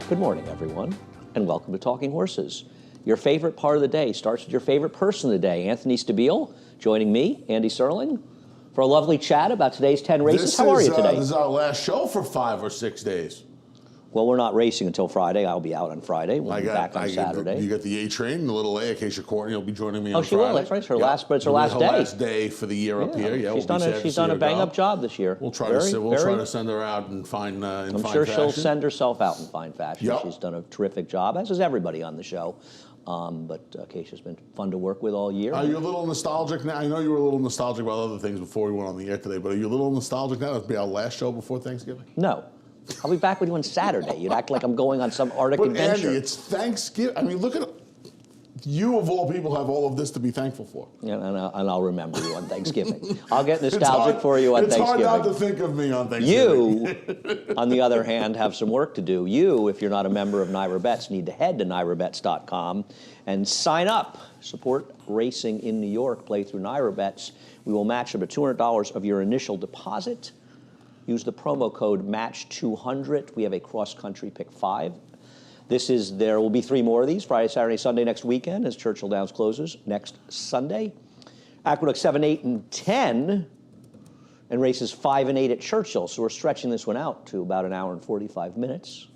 Good morning, everyone, and welcome to Talking Horses. Your favorite part of the day starts with your favorite person of the day, Anthony Stabile, joining me, Andy Serling, for a lovely chat about today's 10 races. How are you today? This is our last show for 5 or 6 days. Well, we're not racing until Friday. I'll be out on Friday. We'll be back on Saturday. You got the A train, the little A. Acacia Courtney will be joining me on Friday. Oh, she will. That's right. It's her last, but it's her last day. Her last day for the year up here. Yeah, she's done a bang-up job this year. We'll try to send her out in fine I'm sure she'll send herself out in fine fashion. Yep. She's done a terrific job, as has everybody on the show. But Acacia's been fun to work with all year. Are you a little nostalgic now? I know you were a little nostalgic about other things before we went on the air today, but are you a little nostalgic now? That'll be our last show before Thanksgiving? No. I'll be back with you on Saturday. You'd act like I'm going on some Arctic adventure. Andy, it's Thanksgiving. I mean, look at you, of all people, have all of this to be thankful for. Yeah, and I'll remember you on Thanksgiving. I'll get nostalgic for you on Thanksgiving. It's hard not to think of me on Thanksgiving. You, on the other hand, have some work to do. You, if you're not a member of NYRA Bets, need to head to nyrabets.com and sign up. Support racing in New York. Play through NYRA Bets. We will match up to $200 of your initial deposit. Use the promo code MATCH200. We have a cross-country pick 5. There will be 3 more of these, Friday, Saturday, Sunday next weekend as Churchill Downs closes next Sunday. Aqueduct 7, 8, and 10, and races 5 and 8 at Churchill. So we're stretching this one out to about an hour and 45 minutes.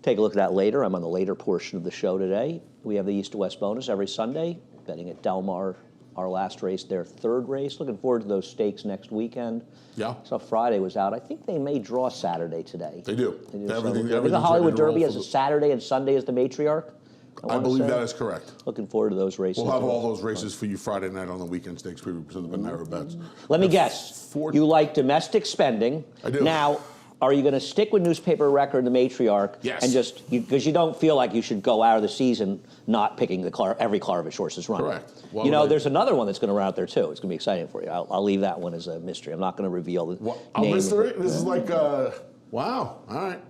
Take a look at that later. I'm on the later portion of the show today. We have the East to West bonus every Sunday, betting at Del Mar, our last race, their 3rd race. Looking forward to those stakes next weekend. Yeah. So Friday was out. I think they may draw Saturday today. They do. Everything the Hollywood Derby has a Saturday and Sunday as the matriarch. I believe that is correct. Looking forward to those races. We'll have all those races for you Friday night on the weekend stakes preview presented by NYRA Bets. Let me guess. You like domestic spending. I do. Now, are you going to stick with newspaper record and the matriarch? Yes. And just because you don't feel like you should go out of the season not picking every Klarovich horse's run. Correct. There's another one that's going to run out there too. It's going to be exciting for you. I'll leave that one as a mystery. I'm not going to reveal the name. Mystery? This is like, wow. All right.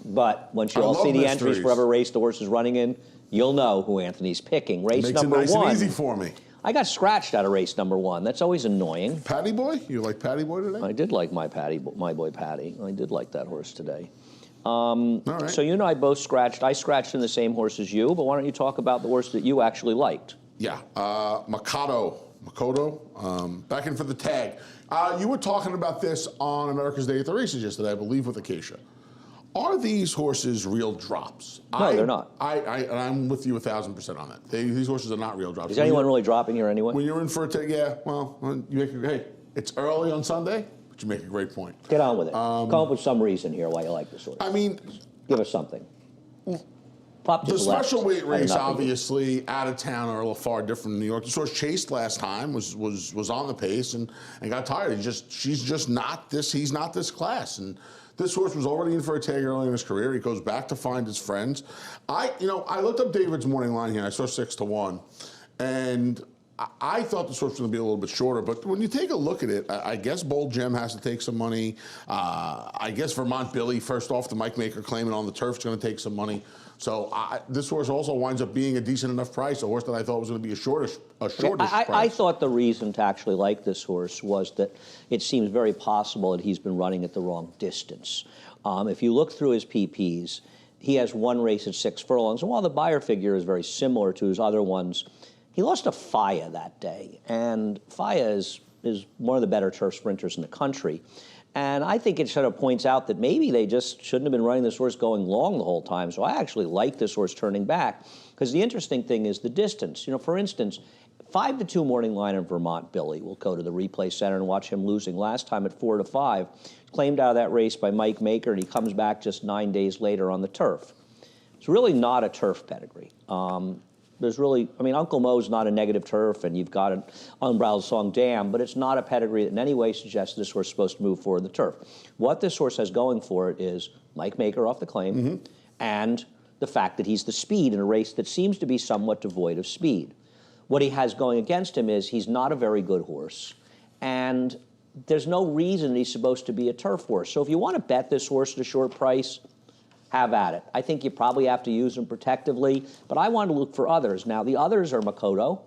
But once you all see the entries for every race the horse is running in, you'll know who Anthony's picking. Race number 1. Makes it nice and easy for me. I got scratched out of race number 1. That's always annoying. Patty Boy? You like Patty Boy today? I did like my boy Patty. I did like that horse today. All right. So you and I both scratched. I scratched in the same horse as you, but why don't you talk about the horse that you actually liked? Yeah, Makoto, back in for the tag. You were talking about this on America's Day at the Races yesterday, I believe, with Acacia. Are these horses real drops? No, they're not. I'm with you 1,000% on that. These horses are not real drops. Is anyone really dropping here anyway? When you're in for a tag, yeah, well, hey, it's early on Sunday, but you make a great point. Get on with it. Come up with some reason here why you like this horse. I mean, give us something. The special weight race, obviously, out of town are a little far different in New York. This horse chased last time, was on the pace, and got tired. She's just not this. He's not this class, and this horse was already in for a tag early in his career. He goes back to find his friends. I looked up David's morning line here. I saw 6-1, and I thought this horse was going to be a little bit shorter. But when you take a look at it, I guess Bold Gem has to take some money. I guess Vermont Billy, first off, the Mike Maker claiming on the turf, is going to take some money. So this horse also winds up being a decent enough price, a horse that I thought was going to be a shortish price. I thought the reason to actually like this horse was that it seems very possible that he's been running at the wrong distance. If you look through his PPs, he has 1 race at 6 furlongs. And while the Beyer figure is very similar to his other ones, he lost to Faya that day. And Faya is one of the better turf sprinters in the country. And I think it sort of points out that maybe they just shouldn't have been running this horse going long the whole time. So I actually like this horse turning back, because the interesting thing is the distance. For instance, 5-2 morning line in Vermont Billy. We'll go to the replay center and watch him losing last time at 4-5. Claimed out of that race by Mike Maker, and he comes back just 9 days later on the turf. It's really not a turf pedigree. Uncle Mo's not a negative turf, and you've got an unbridled song Dam, but it's not a pedigree that in any way suggests this horse is supposed to move forward the turf. What this horse has going for it is Mike Maker off the claim, and the fact that he's the speed in a race that seems to be somewhat devoid of speed. What he has going against him is he's not a very good horse, and there's no reason he's supposed to be a turf horse. So if you want to bet this horse at a short price, have at it. I think you probably have to use them protectively, but I want to look for others. Now, the others are Makoto,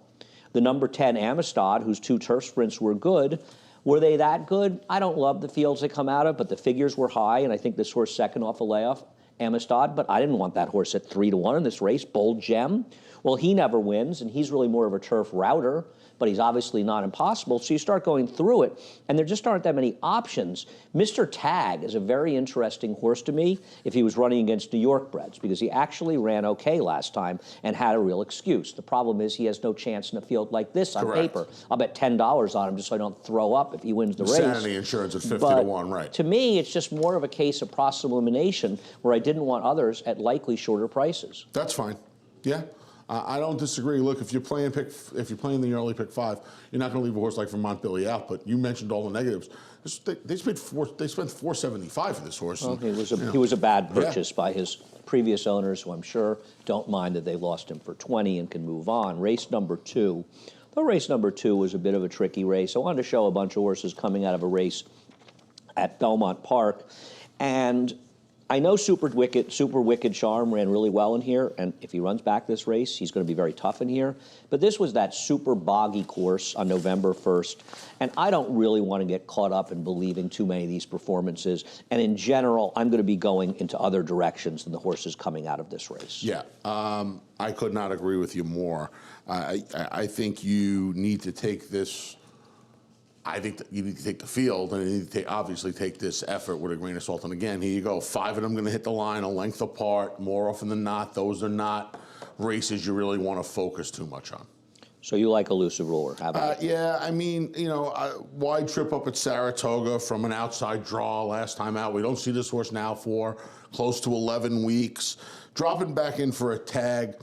the number 10 Amistad, whose 2 turf sprints were good. Were they that good? I don't love the fields they come out of, but the figures were high, and I think this horse second off a layoff Amistad, but I didn't want that horse at 3-1 in this race. Bold Gem. Well, he never wins, and he's really more of a turf router, but he's obviously not impossible. So you start going through it, and there just aren't that many options. Mr. Tag is a very interesting horse to me if he was running against New York breds, because he actually ran okay last time and had a real excuse. The problem is he has no chance in a field like this on paper. I'll bet $10 on him just so I don't throw up if he wins the race. Sanity insurance at 50-1, right. To me, it's just more of a case of process elimination where I didn't want others at likely shorter prices. That's fine. Yeah. I don't disagree. Look, if you're playing the early pick 5, you're not going to leave a horse like Vermont Billy out. But you mentioned all the negatives. They spent $475 for this horse. Well, he was a bad purchase by his previous owners, who I'm sure don't mind that they lost him for 20 and can move on. Race number 2. Though race number 2 was a bit of a tricky race. I wanted to show a bunch of horses coming out of a race at Belmont Park, and I know Super Wicked Charm ran really well in here, and if he runs back this race, he's going to be very tough in here. But this was that super boggy course on November 1st, and I don't really want to get caught up in believing too many of these performances. And in general, I'm going to be going into other directions than the horses coming out of this race. Yeah, I could not agree with you more. I think you need to take this. I think that you need to take the field, and you need to obviously take this effort with a grain of salt. And again, here you go. 5 of them going to hit the line a length apart. More often than not, those are not races you really want to focus too much on. So you like Elusive Ruler, how about it? Yeah, I mean, wide trip up at Saratoga from an outside draw last time out. We don't see this horse now for close to 11 weeks. Dropping back in for a tag.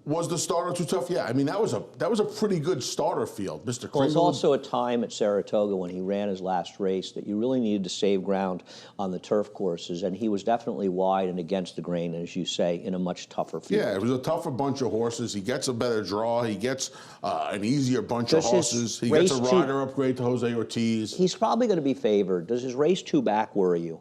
Was the starter too tough? Yeah, I mean, that was a pretty good starter field, Mr. Kringle. Well, it's also a time at Saratoga when he ran his last race that you really needed to save ground on the turf courses, and he was definitely wide and against the grain, as you say, in a much tougher field. Yeah, it was a tougher bunch of horses. He gets a better draw. He gets an easier bunch of horses. He gets a rider upgrade to Jose Ortiz. He's probably going to be favored. Does his race 2 back worry you?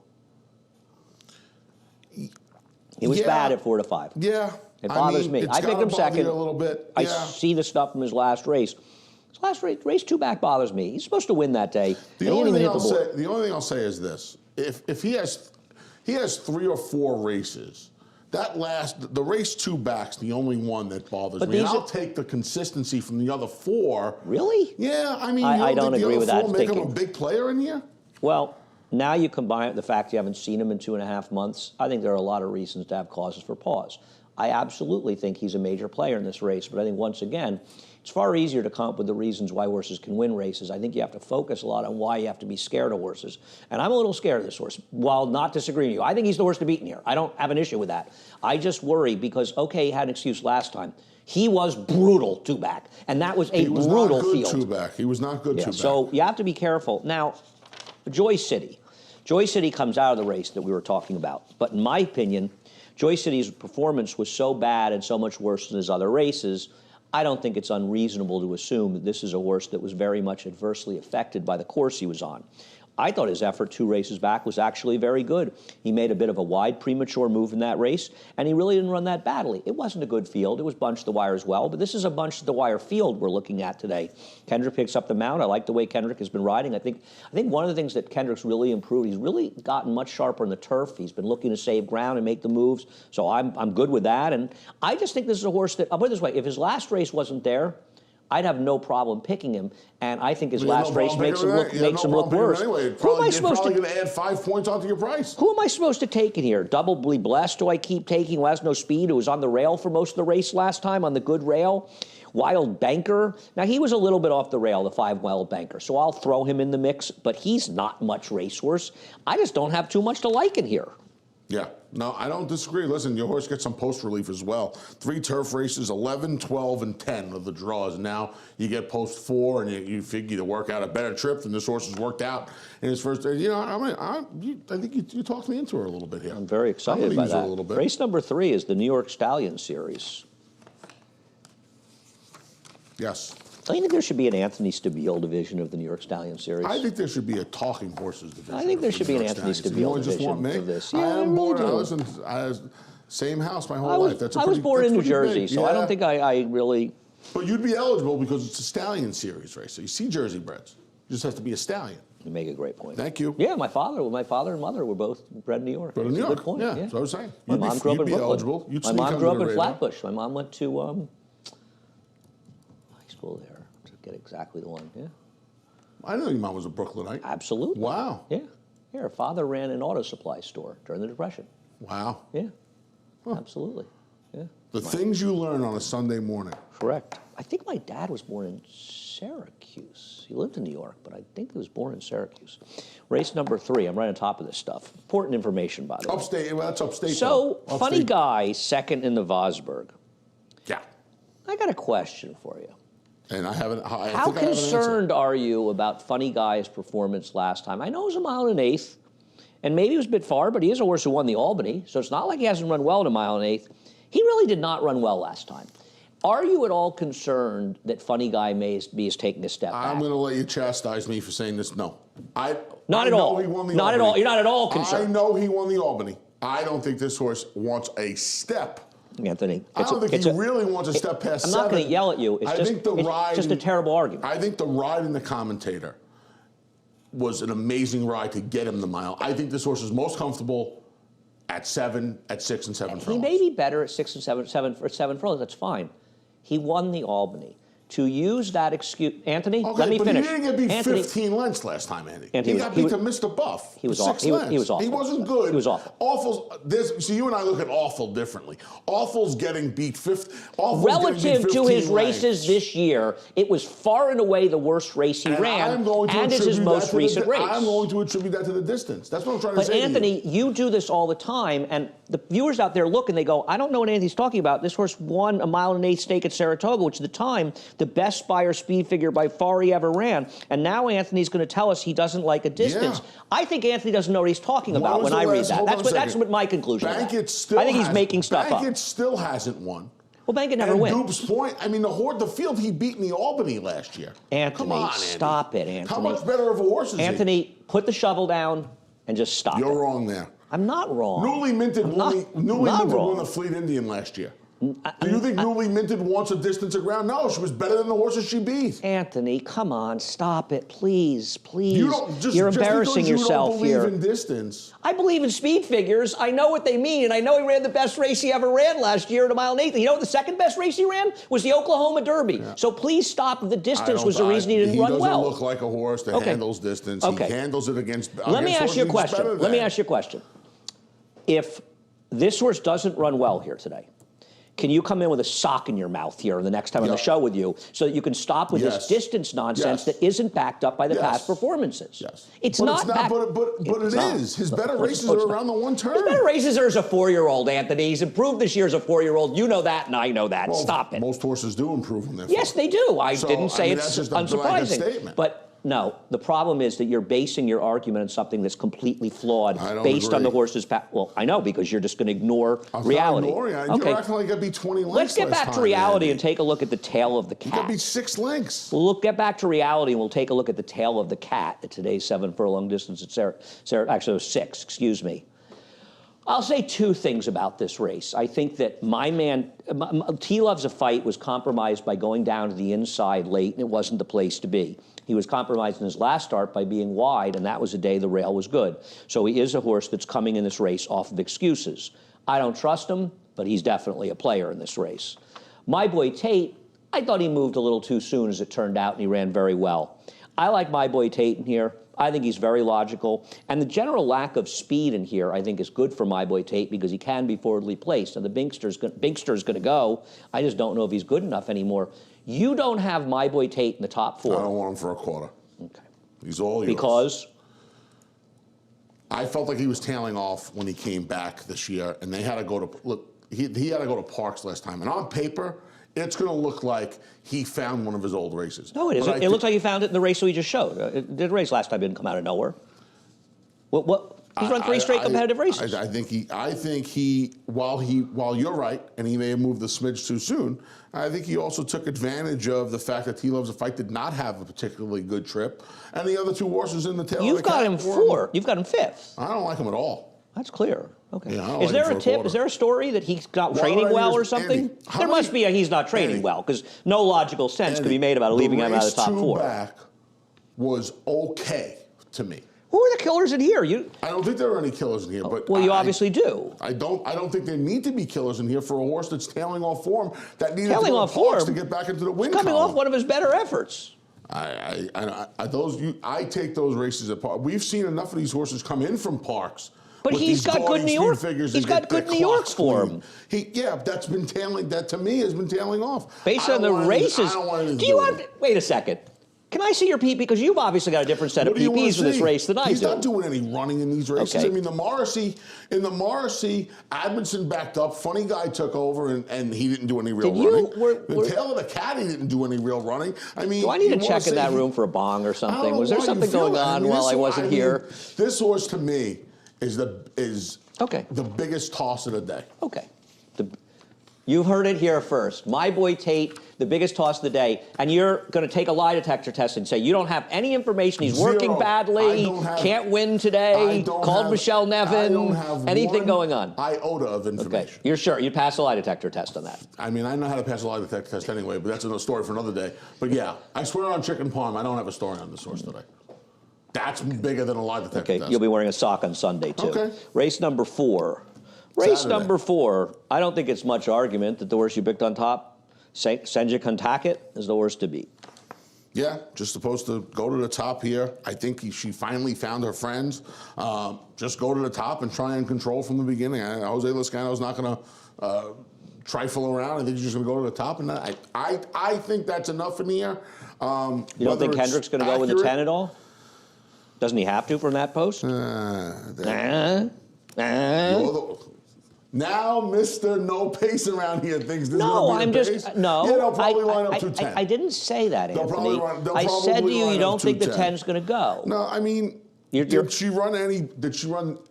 He was bad at 4-5. Yeah. It bothers me. I picked him second. A little bit. I see the stuff from his last race. His last race 2 back bothers me. He's supposed to win that day. The only thing I'll say is this: if he has 3 or 4 races, the race 2 back's the only one that bothers me. And I'll take the consistency from the other 4. Really? Yeah. I mean, I don't agree with that make thinking. him a big player in here. Well, now you combine it with the fact you haven't seen him in 2.5 months. I think there are a lot of reasons to have causes for pause. I absolutely think he's a major player in this race, but I think once again, it's far easier to come up with the reasons why horses can win races. I think you have to focus a lot on why you have to be scared of horses. And I'm a little scared of this horse, while not disagreeing with you. I think he's the horse to beat in here. I don't have an issue with that. I just worry because, okay, he had an excuse last time. He was brutal 2 back, and that was a brutal field. He was not good 2 back. He was not good 2 back. So you have to be careful. Now, Joy City. Joy City comes out of the race that we were talking about. But in my opinion, Joy City's performance was so bad and so much worse than his other races, I don't think it's unreasonable to assume that this is a horse that was very much adversely affected by the course he was on. I thought his effort 2 races back was actually very good. He made a bit of a wide premature move in that race, and he really didn't run that badly. It wasn't a good field. It was bunched the wire as well, but this is a bunched the wire field we're looking at today. Kendrick picks up the mount. I like the way Kendrick has been riding. I think one of the things that Kendrick's really improved, he's really gotten much sharper in the turf. He's been looking to save ground and make the moves, so I'm good with that. And I just think this is a horse that, I'll put it this way, if his last race wasn't there, I'd have no problem picking him, and I think his last race makes him look worse. Anyway, Who am I supposed to add 5 points onto your price? Who am I supposed to take in here? Doubly Blessed, who I keep taking, who has no speed, who was on the rail for most of the race last time, on the good rail. Wild Banker. Now, he was a little bit off the rail, the 5 Wild Banker, so I'll throw him in the mix, but he's not much racehorse. I just don't have too much to like in here. Yeah, no, I don't disagree. Listen, your horse gets some post relief as well. 3 turf races, 11, 12, and 10 of the draws. Now you get post 4, and you figure to work out a better trip than this horse has worked out in his first. I think you talked me into her a little bit here. I'm very excited by that. A little bit. Race number 3 is the New York Stallion Series. Yes. Do you think there should be an Anthony Stabile division of the New York Stallion Series? I think there should be a Talking Horses division. I think there should be an Anthony Stabile division of this. Yeah, I am born. Same house my whole life. I was born in New Jersey, so I don't think I really. But you'd be eligible because it's a Stallion Series race. So you see Jersey breds. You just have to be a stallion. You make a great point. Thank you. Yeah, my father and mother were both bred in New York. Bred in New York. Good point. Yeah, that's what I was saying. My mom grew up in Brooklyn. Eligible. You'd My sneak mom under grew up the in radar. Flatbush. My mom went to high school there, to get exactly the one. Yeah. I didn't know your mom was a Brooklynite. Absolutely. Wow. Yeah. Yeah, her father ran an auto supply store during the Depression. Wow. Yeah. Huh. Absolutely. Yeah. The things you learn on a Sunday morning. Correct. I think my dad was born in Syracuse. He lived in New York, but I think he was born in Syracuse. Race number 3. I'm right on top of this stuff. Important information, by the way. Upstate. Well, that's upstate. So, though. Funny Upstate. Guy, second in the Vosburg. Yeah. I got a question for you. And I haven't. How concerned are you about Funny Guy's performance last time? I know it was a mile and an eighth, and maybe it was a bit far, but he is a horse who won the Albany, so it's not like he hasn't run well in a mile and an eighth. He really did not run well last time. Are you at all concerned that Funny Guy may be taking a step back? I'm going to let you chastise me for saying this. No. Not at all. He won the not Albany. at all. You're not at all concerned. I know he won the Albany. I don't think this horse wants a step. Anthony, I don't think he really wants to step past I'm 7. not going to yell at you. It's just a terrible argument. I think the ride in the commentator was an amazing ride to get him the mile. I think this horse is most comfortable at 7, at 6 and 7 furlongs. He may be better at 6 and 7 furlongs. That's fine. He won the Albany. To use that excuse, Anthony, okay, let me finish. He didn't get beat Anthony, 15 lengths last time, Andy. Anthony, He got beat to Mr. Buff. He was 6 awful. lengths. He was awful. He wasn't good. He was awful. So you and I look at awful differently. Awful's getting beat 5th. Relative to his races this year, it was far and away the worst race he ran, and it's his most recent race. I'm going to attribute that to the distance. That's what I'm trying to say. But Anthony, you do this all the time, and the viewers out there look and they go, I don't know what Anthony's talking about. This horse won a mile and an eighth stake at Saratoga, which at the time, the best Spire speed figure by far he ever ran. And now Anthony's going to tell us he doesn't like a distance. Yeah. I think Anthony doesn't know what he's talking about when I read that. That's what my conclusion is. I think he's making stuff up. Bankett still hasn't won. Well, Bankett never wins. Duke's point, I mean, the field he beat in the Albany last year. Anthony, come on, Andy. Stop it, Anthony. How much better of a horse is he? Anthony, put the shovel down and just stop it. You're wrong there. I'm not wrong. Newly minted won the Fleet Indian last year. Do you think Newly Minted wants a distance of ground? No, she was better than the horses she beat. Anthony, come on, stop it, please, please. You're embarrassing yourself here. You don't believe in distance. I believe in speed figures. I know what they mean, and I know he ran the best race he ever ran last year at a mile and eighth. You know what the second best race he ran was the Oklahoma Derby. Yeah. So please stop. The distance was the reason he didn't run well. He doesn't look like a horse that handles distance. He handles it against. Let me ask you a question. Let me ask you a question. If this horse doesn't run well here today, can you come in with a sock in your mouth here the next time on the show with you so that you can stop with this distance nonsense that isn't backed up by the past performances? Yes. It's not. But it is. His better races are around the one turn. His better races are as a 4-year-old, Anthony. He's improved this year as a 4-year-old. You know that, and I know that. Well, stop it. Most horses do improve when they're Yes, they do. I didn't say it's that's just unsurprising. A statement. But no, the problem is that you're basing your argument on something that's completely flawed based on the horse's past. Well, I know, because you're just going to ignore reality. You're acting like it'd be 20 lengths. Let's get back to reality and take a look at the tail of the cat. It could be 6 lengths. We'll get back to reality and we'll take a look at the tail of the cat at today's 7 furlong distance at actually 6, excuse me. I'll say 2 things about this race. I think that my man, T Loves a Fight, was compromised by going down to the inside late, and it wasn't the place to be. He was compromised in his last start by being wide, and that was the day the rail was good. So he is a horse that's coming in this race off of excuses. I don't trust him, but he's definitely a player in this race. My Boy Tate, I thought he moved a little too soon, as it turned out, and he ran very well. I like My Boy Tate in here. I think he's very logical. And the general lack of speed in here, I think, is good for My Boy Tate because he can be forwardly placed. And the Binkster's going to go. I just don't know if he's good enough anymore. You don't have My Boy Tate in the top 4. I don't want him for a quarter. Okay. He's all yours. Because? I felt like he was tailing off when he came back this year, and they had to go to, look, he had to go to Parks last time. And on paper, it's going to look like he found one of his old races. No, it isn't. It looks like he found it in the race we just showed. The race last time didn't come out of nowhere. He's run 3 straight competitive races. I think he, while you're right, and he may have moved the smidge too soon, I think he also took advantage of the fact that He Loves a Fight did not have a particularly good trip, and the other 2 horses in the tail. You've got him 4. You've got him 5th. I don't like him at all. That's clear. Okay. Yeah, is there a tip? Is there a story that he's not training well or something? Andy, there must be he's not training well, because no logical sense could be made about leaving him out of the top 4. Back was okay to me. Who are the killers in here? I don't think there are any killers in here, but well, you obviously do. I don't think there need to be killers in here for a horse that's tailing off form that needed to Tailing go off to Parks form? to get back into the win Coming column. off one of his better efforts. I take those races apart. We've seen enough of these horses come in from Parks. But he's got good New York. He's got good New York form. That's been tailing. That to me has been tailing off. Based on the races. Do you want? Wait a second. Can I see your PP? Because you've obviously got a different set of PPs for this race than I do. He's not doing any running in these races. Okay. I mean, in the Morrissey, Admonson backed up. Funny Guy took over, and he didn't do any real running. The Tail of the Caddy didn't do any real running. I mean, do I need to check in that room for a bong or something? Was there something going on while I wasn't here? This horse, to me, is the biggest toss of the day. Okay. You've heard it here first. My boy Tate, the biggest toss of the day, and you're going to take a lie detector test and say you don't have any information. He's working badly, can't win today, called Michelle Nevin, anything going on. Iota of information. Okay. You're sure? You pass a lie detector test on that. I mean, I know how to pass a lie detector test anyway, but that's another story for another day. But yeah, I swear on chicken parm, I don't have a story on this horse today. That's bigger than a lie detector test. You'll be wearing a sock on Sunday, too. Okay. Race number 4. Race number 4, I don't think it's much argument that the horse you picked on top, Senja Kentucket, is the horse to beat. Yeah, just supposed to go to the top here. I think she finally found her friends. Just go to the top and try and control from the beginning. Jose Lezcano's not going to trifle around. I think he's just going to go to the top. And I think that's enough in here. You don't think Kendrick's going to go with the 10 at all? Doesn't he have to from that post? Now, Mr. No Pace around here thinks this is going to be pace. No. Yeah, they'll probably line up 210. I didn't say that, Anthony. I said to you don't think the 10's going to go. No, I mean, did she run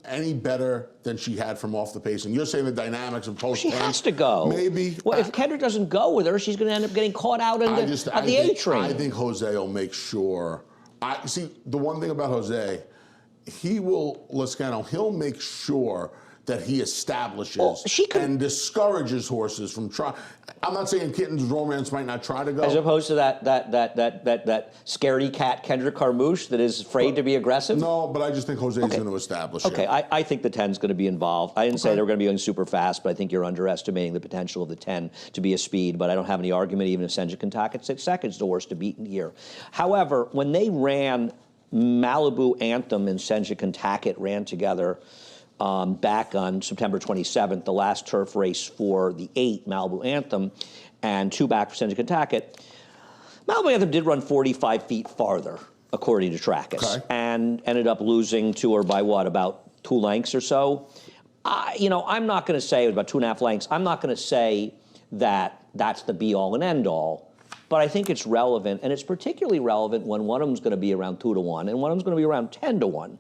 any better than she had from off the pace? And you're saying the dynamics of post 10. She has to go. Maybe. Well, if Kendrick doesn't go with her, she's going to end up getting caught out of the A train. I think Jose will make sure. See, the one thing about Jose, he'll make sure that he establishes and discourages horses from trying. I'm not saying Kitten's Romance might not try to go. As opposed to that scaredy cat Kendrick Carmouche that is afraid to be aggressive? No, but I just think Jose's going to establish it. Okay, I think the 10's going to be involved. I didn't say they were going to be going super fast, but I think you're underestimating the potential of the 10 to be a speed, but I don't have any argument even if Senja Kentucky at 6 seconds the horse to beat in here. However, when they ran Malibu Anthem and Senja Kentucky ran together back on September 27th, the last turf race for the 8 Malibu Anthem, and 2 back for Senja Kentucky. Malibu Anthem did run 45 feet farther, according to Trackus, and ended up losing to her by what, about 2 lengths or so? I'm not going to say it was about 2.5 lengths. I'm not going to say that that's the be-all and end-all, but I think it's relevant, and it's particularly relevant when one of them's going to be around 2 to 1, and one of them's going to be around 10 to 1.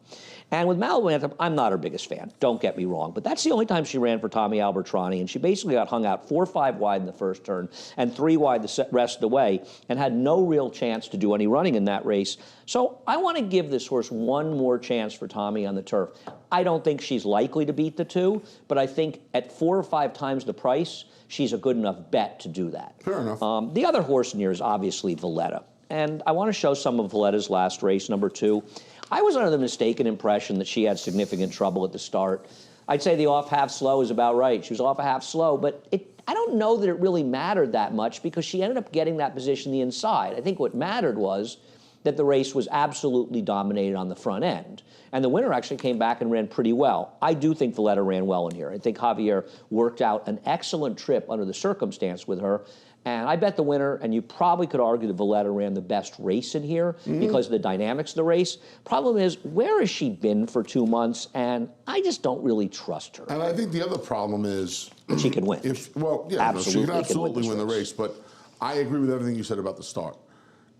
And with Malibu Anthem, I'm not her biggest fan, don't get me wrong, but that's the only time she ran for Tommy Albertrani, and she basically got hung out 4 or 5 wide in the first turn and 3 wide the rest of the way, and had no real chance to do any running in that race. So I want to give this horse one more chance for Tommy on the turf. I don't think she's likely to beat the 2, but I think at 4 or 5 times the price, she's a good enough bet to do that. Fair enough. The other horse in here is obviously Valletta, and I want to show some of Valletta's last race, number 2. I was under the mistaken impression that she had significant trouble at the start. I'd say the off half slow is about right. She was off a half slow, but I don't know that it really mattered that much because she ended up getting that position the inside. I think what mattered was that the race was absolutely dominated on the front end. And the winner actually came back and ran pretty well. I do think Valletta ran well in here. I think Javier worked out an excellent trip under the circumstance with her. And I bet the winner, and you probably could argue that Valletta ran the best race in here because of the dynamics of the race. Problem is, where has she been for 2 months? And I just don't really trust her. And I think the other problem is... she can win. She can absolutely win the race. But I agree with everything you said about the start.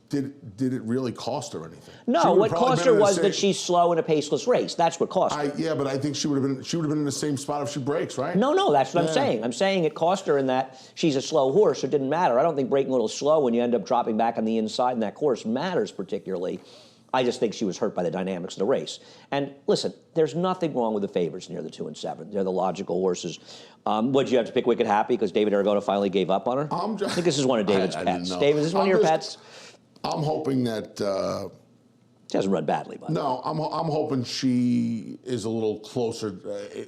Did it really cost her anything? No, what cost her was that she's slow in a paceless race. That's what cost her. Yeah, but I think she would have been in the same spot if she breaks, right? No, that's what I'm saying. I'm saying it cost her in that she's a slow horse, so it didn't matter. I don't think breaking a little slow when you end up dropping back on the inside in that course matters particularly. I just think she was hurt by the dynamics of the race. And listen, there's nothing wrong with the favorites near the 2 and 7. They're the logical horses. Would you have to pick Wicked Happy because David Aragona finally gave up on her? I think this is one of David's pets. David, is this one of your pets? I'm hoping that She hasn't run badly, by the way. No, I'm hoping she is a little closer,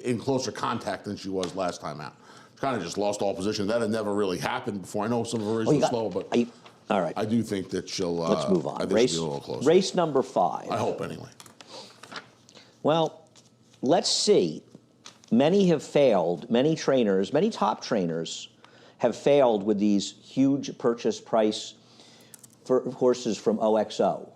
in closer contact than she was last time out. She kind of just lost all position. That had never really happened before. I know some of her races are slow, but all right. I do think that she'll. Let's move on. I think she'll be a little closer. Race number 5. I hope anyway. Well, let's see. Many have failed. Many trainers, many top trainers, have failed with these huge purchase price for horses from OXO.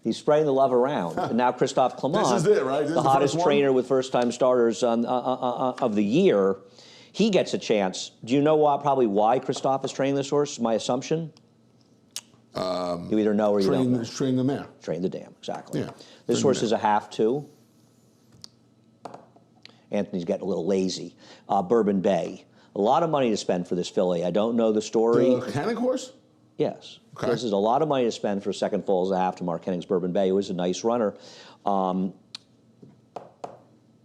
He's spreading the love around. And now Christophe Clement, This is it, right? the hottest trainer with first-time starters of the year, he gets a chance. Do you know why Christophe is training this horse? My assumption? You either know or you don't know. Train the mare. Train the dam, exactly. Yeah. This horse is a half two. Anthony's getting a little lazy. Bourbon Bay. A lot of money to spend for this filly. I don't know the story. The Kennick horse? Yes. Okay. This is a lot of money to spend for a second foal as a half to Mark Hennig's Bourbon Bay. It was a nice runner. I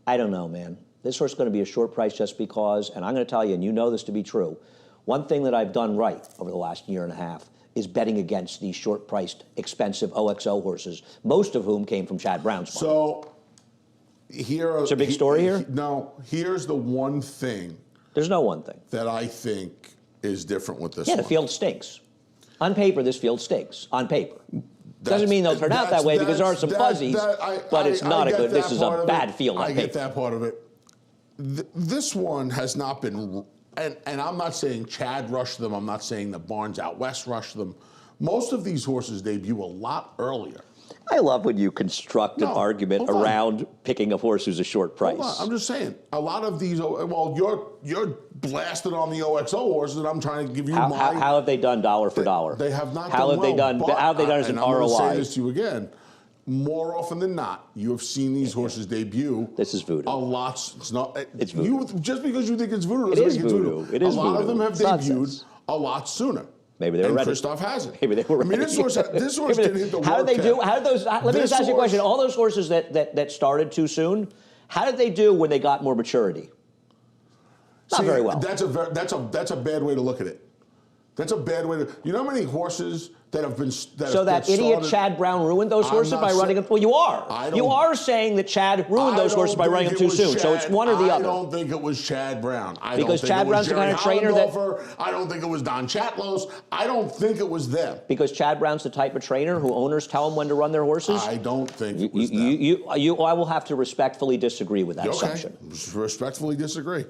don't know, man. This horse is going to be a short price just because, and I'm going to tell you, and you know this to be true, one thing that I've done right over the last year and a half is betting against these short-priced, expensive OXO horses, most of whom came from Chad Brown's farm. So, here... Is there a big story here? No. Here's the one thing... There's no one thing. ...that I think is different with this Yeah, one. the field stinks. On paper, this field stinks. On paper. Doesn't mean they'll turn out that way because there are some fuzzies, but it's not a good... This is a bad field on paper. I get that part of it. This one has not been... And I'm not saying Chad rushed them. I'm not saying the Barnes out west rushed them. Most of these horses debut a lot earlier. I love when you construct an argument around picking a horse who's a short price. Hold on. I'm just saying, a lot of these, well, you're blasted on the OXO horses, and I'm trying to give you How have they done dollar for dollar? They have not how done have they done? but How have they done as an and I'm ROI? going to say this to you again. More often than not, you have seen these horses debut. This is voodoo. A lot. It's not. It's voodoo. Just because you think it's voodoo doesn't make it voodoo. It is voodoo. A lot of them have It's debuted nonsense. a lot sooner. Maybe they were and ready. Christophe hasn't. Maybe they were ready. I mean, this horse didn't hit the How did they do? How did those? Let me just ask you a question. All those horses that started too soon, how did they do when they got more maturity? Not very well. That's a bad way to look at it. That's a bad way to. You know how many horses that have been that idiot Chad Brown ruined those horses by running them. Well, you are. You are saying that Chad ruined those horses by running them too soon. So it's one or the other. I don't think it was Chad Brown. Because Chad Brown's the kind of trainer that. I don't think it was Don Chatlos. I don't think it was them. Because Chad Brown's the type of trainer who owners tell them when to run their horses. I don't think it was them. I will have to respectfully disagree with that assumption. Respectfully disagree.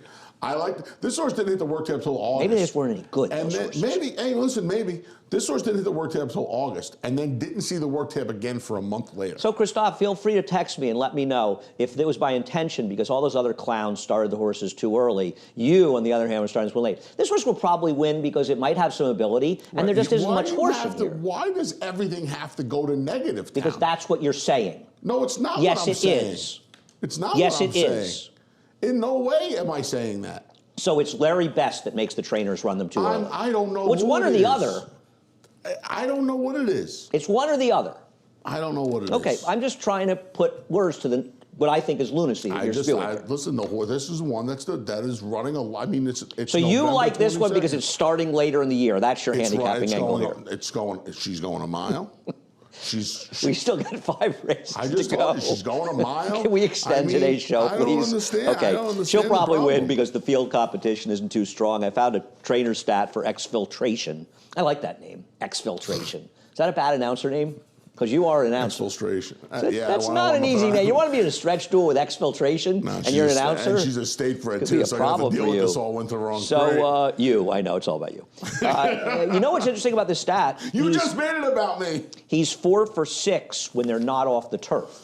This horse didn't hit the work tab till August. Maybe they just weren't any good. And maybe this horse didn't hit the work tab till August, and then didn't see the work tab again for a month later. So, Christophe, feel free to text me and let me know if it was by intention because all those other clowns started the horses too early. You, on the other hand, were starting too late. This horse will probably win because it might have some ability, and there just isn't much horse in here. Why does everything have to go to negative? Because that's what you're saying. No, it's not. Yes, what I'm it saying. is. It's not. Yes, what I'm it saying. is. In no way am I saying that. So it's Larry Best that makes the trainers run them too early. I don't know. Well, it's one or the other. I don't know what it is. It's one or the other. I don't know what it is. Okay, I'm just trying to put words to what I think is lunacy that you're spewing. Listen, this is one that is running a lot. I mean, it's so you November like this one 22nd. because it's starting later in the year. That's your handicapping angle here. She's going a mile. We still got 5 races I just to go. told you, she's going a mile. Can we extend today's show, please? I don't understand. Okay, I don't understand she'll probably the win problem. because the field competition isn't too strong. I found a trainer stat for exfiltration. I like that name, exfiltration. Is that a bad announcer name? Because you are an announcer. Exfiltration. That's not an easy name. You want to be in a stretch duel with exfiltration, and you're an announcer? And she's a state bred Could too, be a so I have to problem deal for with you. this all winter long. So I know it's all about you. You know what's interesting about this stat? You just made it about me. He's 4 for 6 when they're not off the turf.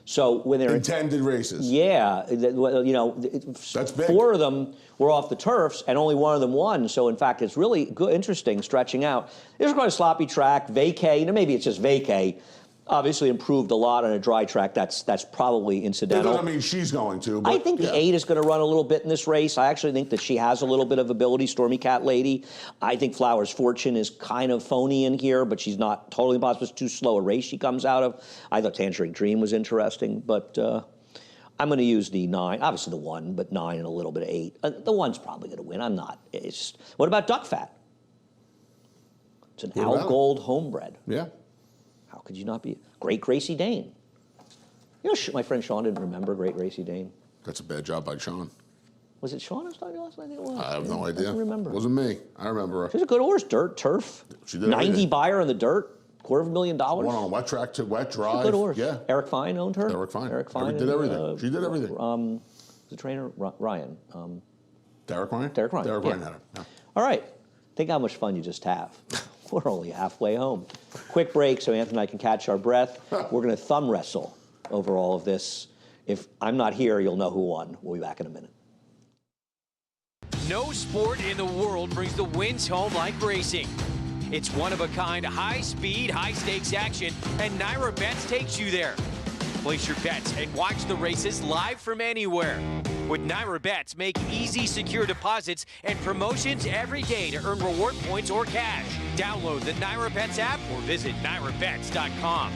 So when they're intended races. Yeah, that's big. 4 of them were off the turfs, and only 1 of them won. So in fact, it's really good, interesting stretching out. This is quite a sloppy track. Vacay, maybe it's just vacay. Obviously improved a lot on a dry track. That's probably incidental. That doesn't mean she's going to. But I think the 8 is going to run a little bit in this race. I actually think that she has a little bit of ability, Stormy Cat Lady. I think Flowers Fortune is kind of phony in here, but she's not totally impossible. It's too slow a race she comes out of. I thought Tangerine Dream was interesting, but I'm going to use the 9. Obviously the 1, but 9 and a little bit of 8. The 1's probably going to win. I'm not. What about Duck Fat? It's an Al Gold homebred. Yeah. How could you not be? Great Gracie Dane. You know, my friend Sean didn't remember Great Gracie Dane. That's a bad job by Sean. Was it Sean I was talking to last night? I think it was. I have no idea. I don't remember. It wasn't me. I remember her. She's a good horse. Dirt, turf. She did 90 everything. buyer in the dirt. $250,000. One on wet track to wet drive. She's a good horse. Yeah. Eric Fine owned her. Eric Fine. Eric Fine. Did everything. She did everything. The trainer, Ryan. Derek Ryan? Derek Ryan. Derek Ryan had her. Yeah. All right. Think how much fun you just have. We're only halfway home. Quick break so Anthony and I can catch our breath. We're going to thumb wrestle over all of this. If I'm not here, you'll know who won. We'll be back in a minute. No sport in the world brings the wins home like racing. It's one-of-a-kind, high-speed, high-stakes action, and Naira Bets takes you there. Place your bets and watch the races live from anywhere. With Naira Bets, make easy, secure deposits and promotions every day to earn reward points or cash. Download the Naira Bets app or visit nairabets.com.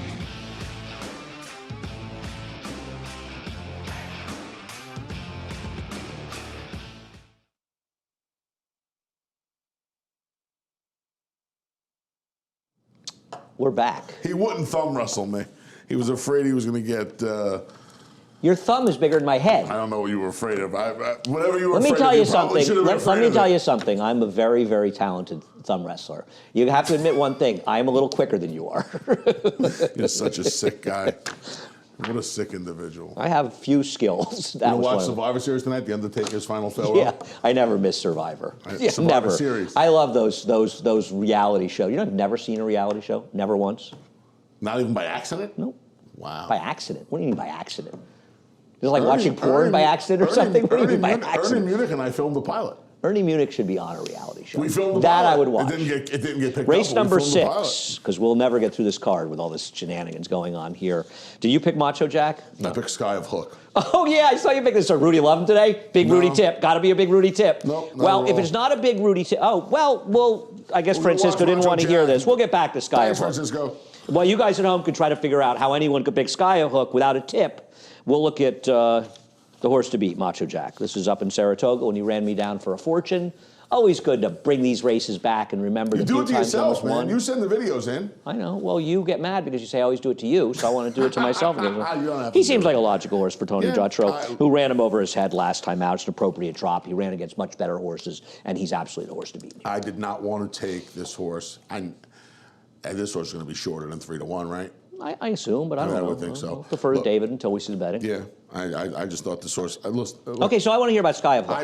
We're back. He wouldn't thumb wrestle me. He was afraid he was going to get... Your thumb is bigger than my head. I don't know what you were afraid of. Whatever you were Let me afraid tell of, you probably something. should have been Let me afraid tell of you it. something. I'm a very, very talented thumb wrestler. You have to admit one thing. I am a little quicker than you are. You're such a sick guy. What a sick individual. I have few skills. You That watch was one of Survivor Series tonight, The Undertaker's final farewell? Yeah, I never miss Survivor. Yeah, Survivor never. Series. I love those reality shows. You know, I've never seen a reality show. Never once. Not even by accident? Nope. Wow. By accident. What do you mean by accident? It's like watching porn by accident or something? What do you mean by accident? Ernie Munich and I filmed the pilot. Ernie Munich should be on a reality show. We filmed the that pilot. I would watch. It didn't get picked Race up. number We filmed the pilot. 6, because we'll never get through this card with all this shenanigans going on here. Did you pick Macho Jack? I picked Sky of Hook. Oh, yeah, I saw you pick this. So Rudy loved him today? Big No. Rudy tip. Got to be a big Rudy tip. Nope, not well, at if all. it's not a big Rudy tip, I guess We'll Francisco watch didn't Macho want to hear Jack. this. We'll get back to Sky Thanks, of Hook. Francisco. Well, you guys at home could try to figure out how anyone could pick Sky of Hook without a tip. We'll look at the horse to beat, Macho Jack. This is up in Saratoga when he ran me down for a fortune. Always good to bring these races back and remember You the do few it to times I yourself, almost man. won. You send the videos in. I know. Well, you get mad because you say I always do it to you, so I want to do it to myself. You don't have He to seems do it. like a logical horse for Tony Yeah, Dutrow, who ran him over his head last time out. It's an appropriate drop. He ran against much better horses, and he's absolutely the horse to beat. I did not want to take this horse. And this horse is going to be shorter than 3-1, right? I assume, but I don't know. I would think so. I'll defer to Look, David until we see the betting. Yeah, I just thought this horse. Listen, Okay, so I want to hear about Sky of Hook.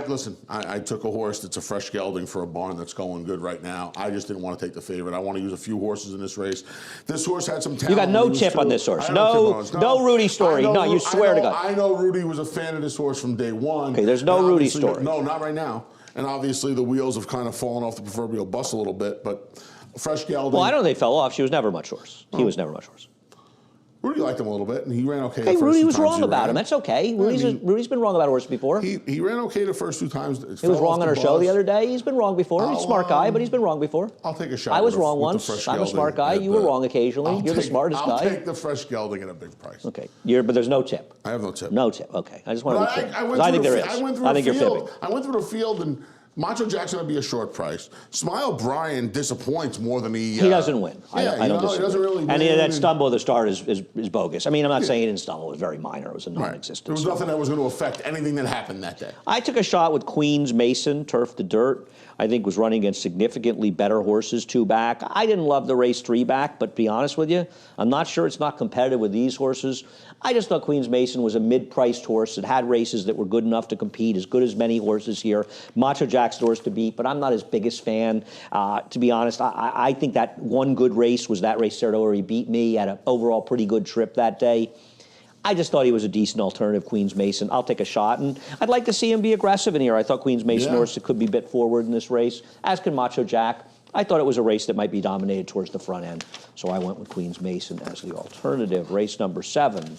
I took a horse that's a fresh gelding for a barn that's going good right now. I just didn't want to take the favorite. I want to use a few horses in this race. This horse had some talent. You got no He was tip on full- this horse. I don't tip on this. No Rudy story. I know No, you swear to God. I know Rudy was a fan of this horse from day one. Okay, there's no And Rudy obviously- story. No, not right now. And obviously the wheels have kind of fallen off the proverbial bus a little bit, but fresh gelding. Well, I don't think they fell off. She was never much horse. He was never much horse. Rudy liked him a little bit, and he ran okay. Hey, the first Rudy two was times wrong he about ran. him. That's okay. Rudy's been wrong about horses before. He ran okay the first 2 times. He was wrong on our show the other day. He's been wrong before. He's a smart guy, but he's been wrong before. I'll take a shot. I was with wrong with the once. fresh I'm a gelding smart guy. at You were wrong occasionally. You're the smartest I'll guy. take the fresh gelding at a big price. Okay, but there's no tip. I have no tip. No tip. Okay, I just want to But be clear. I went I through think the there fi- is. I went through I the think you're field. fibbing. I went through the field, and Macho Jackson would be a short price. Smile Brian disappoints more than he. He doesn't win. Yeah, I don't he disagree. doesn't really and win. that stumble at the start is bogus. I mean, I'm not saying he didn't stumble. It was very minor. It was a Right. non-existent. There was nothing that was going to affect anything that happened that day. I took a shot with Queen's Mason, Turf to Dirt. I think was running against significantly better horses 2 back. I didn't love the race 3 back, but to be honest with you, I'm not sure it's not competitive with these horses. I just thought Queen's Mason was a mid-priced horse that had races that were good enough to compete, as good as many horses here. Macho Jack's the horse to beat, but I'm not his biggest fan. To be honest, I think that one good race was that race Saratoga where he beat me at an overall pretty good trip that day. I just thought he was a decent alternative, Queen's Mason. I'll take a shot, and I'd like to see him be aggressive in here. I thought Queen's Mason horse could be a bit forward in this race, as can Macho Jack. I thought it was a race that might be dominated towards the front end, so I went with Queen's Mason as the alternative. Race number 7.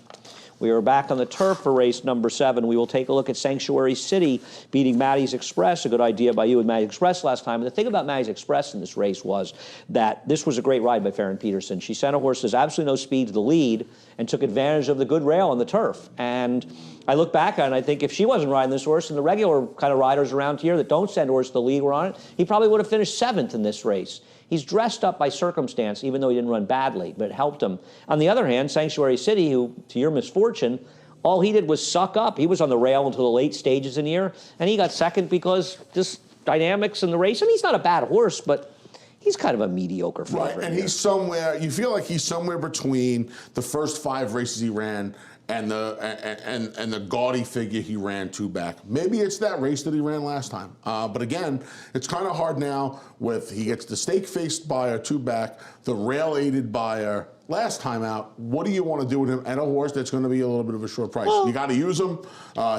We are back on the turf for race number 7. We will take a look at Sanctuary City beating Maddie's Express. A good idea by you with Maddie's Express last time. And the thing about Maddie's Express in this race was that this was a great ride by Farron Peterson. She sent a horse that has absolutely no speed to the lead and took advantage of the good rail on the turf. And I look back on it and I think if she wasn't riding this horse and the regular kind of riders around here that don't send horse to the lead were on it, he probably would have finished 7th in this race. He's dressed up by circumstance, even though he didn't run badly, but it helped him. On the other hand, Sanctuary City, who, to your misfortune, all he did was suck up. He was on the rail until the late stages in the year, and he got second because just dynamics in the race. And he's not a bad horse, but he's kind of a mediocre favorite. Right, and he's somewhere, you feel like he's somewhere between the first 5 races he ran and the gaudy figure he ran 2 back. Maybe it's that race that he ran last time. But again, it's kind of hard now with he gets the stake-faced buyer 2 back, the rail-aided buyer last time out. What do you want to do with him and a horse that's going to be a little bit of a short price? Well, you got to use him.